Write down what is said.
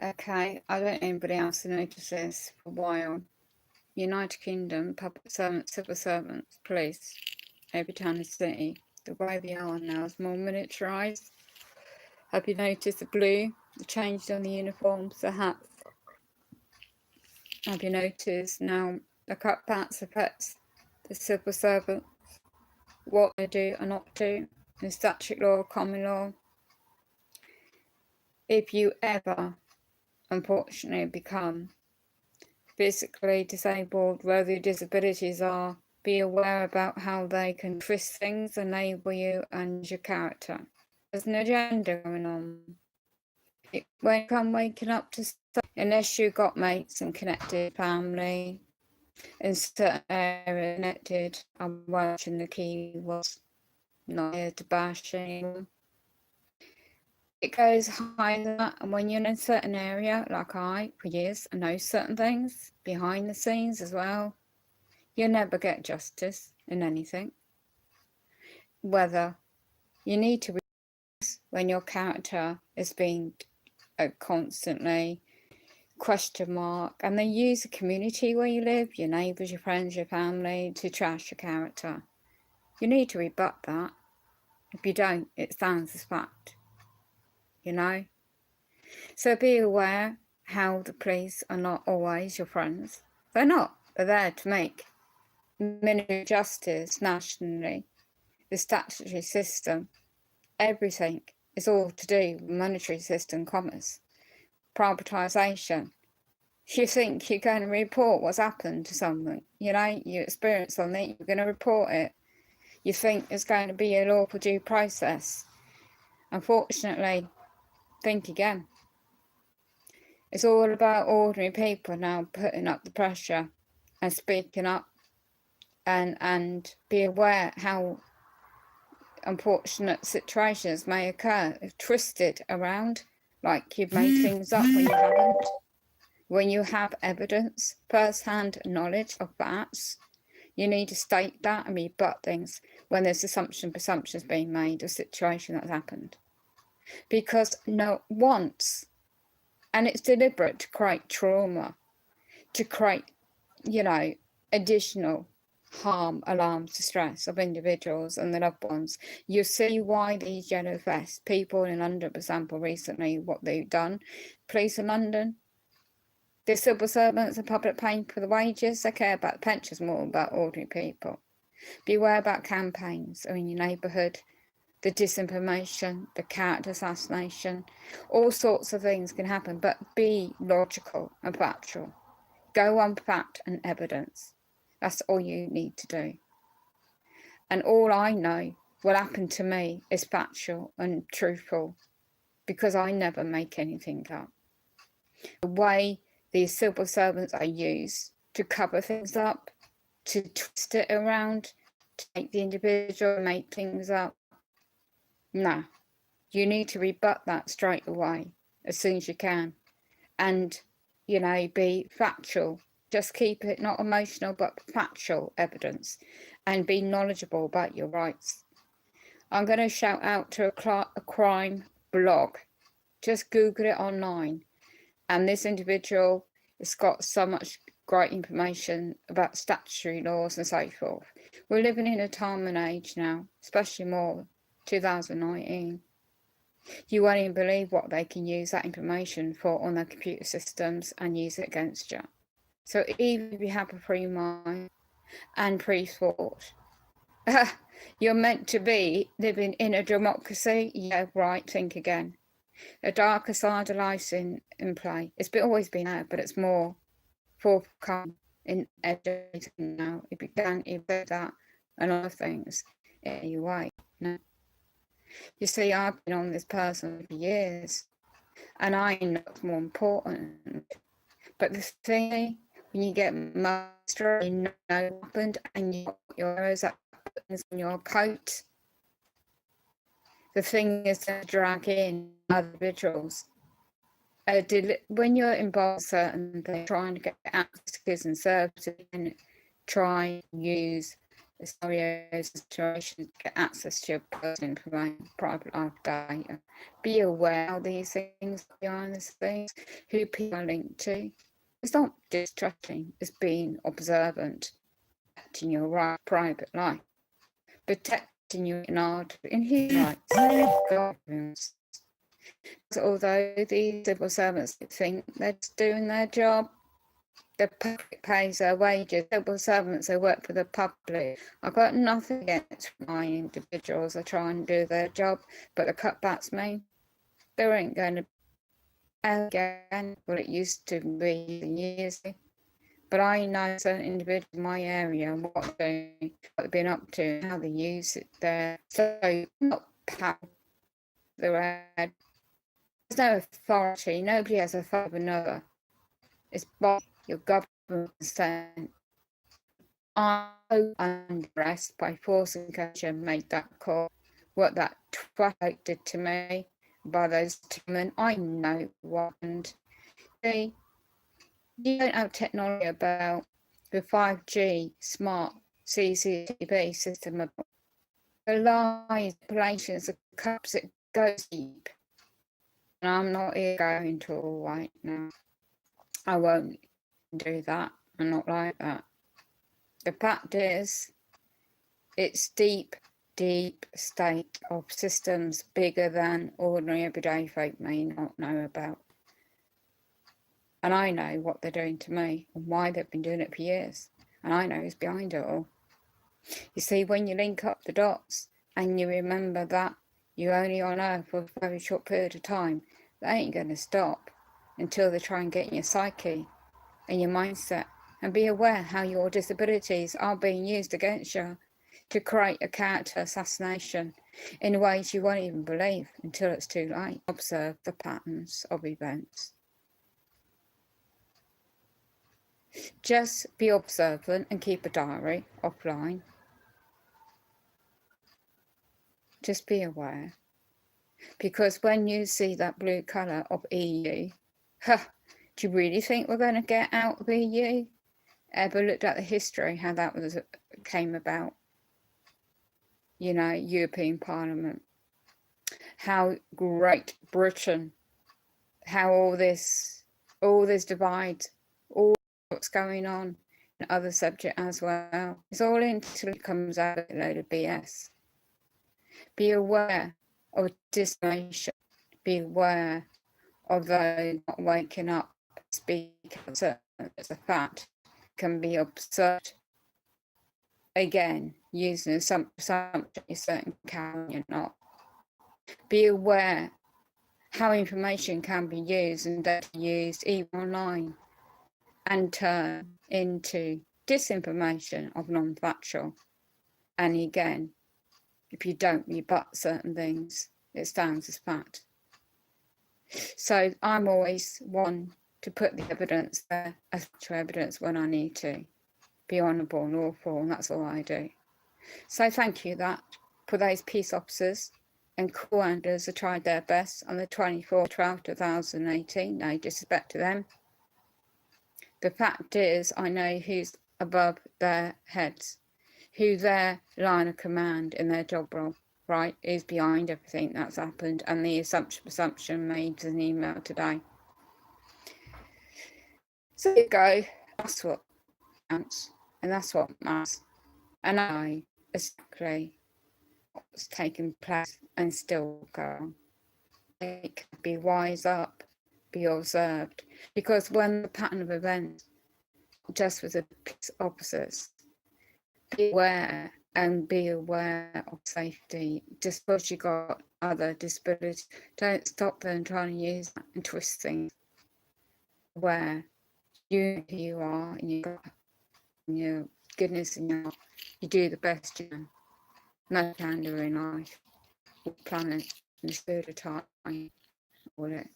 Okay, I don't know anybody else who noticed this for a while. United Kingdom, public servants, civil servants, police, every town and city, the way they are now is more miniaturised. Have you noticed the blue, the change on the uniforms, the hats? Have you noticed now the cutbacks affects the civil servant, what they do and not do, in statute law, common law? If you ever, unfortunately, become physically disabled, whether your disabilities are, be aware about how they can twist things and label you and your character. There's an agenda going on. It won't come waking up to stuff unless you got mates and connected family in certain areas connected. I'm watching the key was not here to bash anyone. It goes higher than that, and when you're in a certain area, like I, for years, I know certain things behind the scenes as well. You'll never get justice in anything. Whether you need to when your character is being constantly question mark, and they use the community where you live, your neighbours, your friends, your family, to trash your character. You need to rebut that. If you don't, it stands as fact. You know? So be aware how the police are not always your friends. They're not. They're there to make minimum justice nationally. The statutory system, everything is all to do with monetary system, commerce, privatisation. You think you're going to report what's happened to someone, you know, you experience something, you're going to report it. You think it's going to be a lawful due process. Unfortunately, think again. It's all about ordinary people now putting up the pressure and speaking up and be aware how unfortunate situations may occur, twisted around, like you've made things up when you haven't. When you have evidence, first-hand knowledge of facts, you need to state that and rebut things when there's presumptions being made of a situation that's happened. Because no once, and it's deliberate to create trauma, to create, you know, additional harm, alarms, distress of individuals and their loved ones. You see why these yellow vests, people in London, for example, recently, what they've done, police in London, the civil servants and public paying for the wages, they care about the pensions more about ordinary people. Beware about campaigns in your neighbourhood, the disinformation, the character assassination, all sorts of things can happen, but be logical and factual. Go on fact and evidence. That's all you need to do. And all I know what happened to me is factual and truthful, because I never make anything up. The way these civil servants are used to cover things up, to twist it around, to make the individual make things up. No, you need to rebut that straight away as soon as you can, and, you know, be factual. Just keep it not emotional but factual evidence, and be knowledgeable about your rights. I'm going to shout out to a crime blog. Just Google it online, and this individual has got so much great information about statutory laws and so forth. We're living in a time and age now, especially more 2019. You won't even believe what they can use that information for on their computer systems and use it against you. So even if you have a free mind and free thought, you're meant to be living in a democracy. Yeah, right, think again. A darker side of life's in play. It's always been there, but it's more forthcoming in education now. If you can evaluate that and other things in your way. You know? You see, I've been on this person for years, and I know it's more important. But the thing, when you get mastered, you know what happened, and you got your arrows up on your coat. The thing is to drag in other individuals. When you're involved in certain things, trying to get access and services, and try and use scenarios, situations, get access to your personal information, private life data. Be aware of these things behind the scenes, who people are linked to. It's not distrusting, it's being observant, protecting your right private life, protecting your in human rights. Although these civil servants think they're just doing their job, the public pays their wages. Civil servants, they work for the public. I've got nothing against my individuals that try and do their job, but the cutbacks mean there ain't going to be again what it used to be years ago. But I know certain individuals in my area and what they've been up to and how they use it there. So not power the red. There's no authority. Nobody has authority of another. It's by your government consent. I'm under arrest by force and culture made that call. What that traffic did to me by those two men, I know what happened. See, you don't have technology about the 5G smart CCTV system. The lies, manipulations, the cups, it goes deep. And I'm not here going to all right now. I won't do that. I'm not like that. The fact is, it's deep state of systems bigger than ordinary everyday folk may not know about. And I know what they're doing to me and why they've been doing it for years. And I know who's behind it all. You see, when you link up the dots and you remember that you're only on Earth for a very short period of time, they ain't going to stop until they try and get in your psyche and your mindset. And be aware how your disabilities are being used against you to create a character assassination in ways you won't even believe until it's too late. Observe the patterns of events. Just be observant and keep a diary offline. Just be aware. Because when you see that blue colour of EU, do you really think we're going to get out of EU? Ever looked at the history, how that came about? You know, European Parliament. How Great Britain, how all this divide, all what's going on, and other subject as well. It's all until it comes out of a load of BS. Be aware of discrimination. Be aware of those not waking up, speak as a fact can be observed. Again, using some certain can you're not. Be aware how information can be used and data used even online and turn into disinformation of non-factual. And again, if you don't rebut certain things, it stands as fact. So I'm always one to put the evidence there as factual evidence when I need to. Be honourable and lawful, and that's all I do. So thank you for those peace officers and commanders who tried their best on the 24/12/2018. No disrespect to them. The fact is, I know who's above their heads, who their line of command in their job role, right, is behind everything that's happened, and the assumption made in an email today. So there you go. That's what counts, and that's what matters. And I exactly what's taking place and still go. Be wise up, be observed, because when the pattern of events just with the peace officers, be aware and be aware of safety. Just because you got other disabilities, don't stop them trying to use that and twist things. Where you know who you are and your goodness and you do the best you can. No can do in life, planet, in the spirit of time, all it.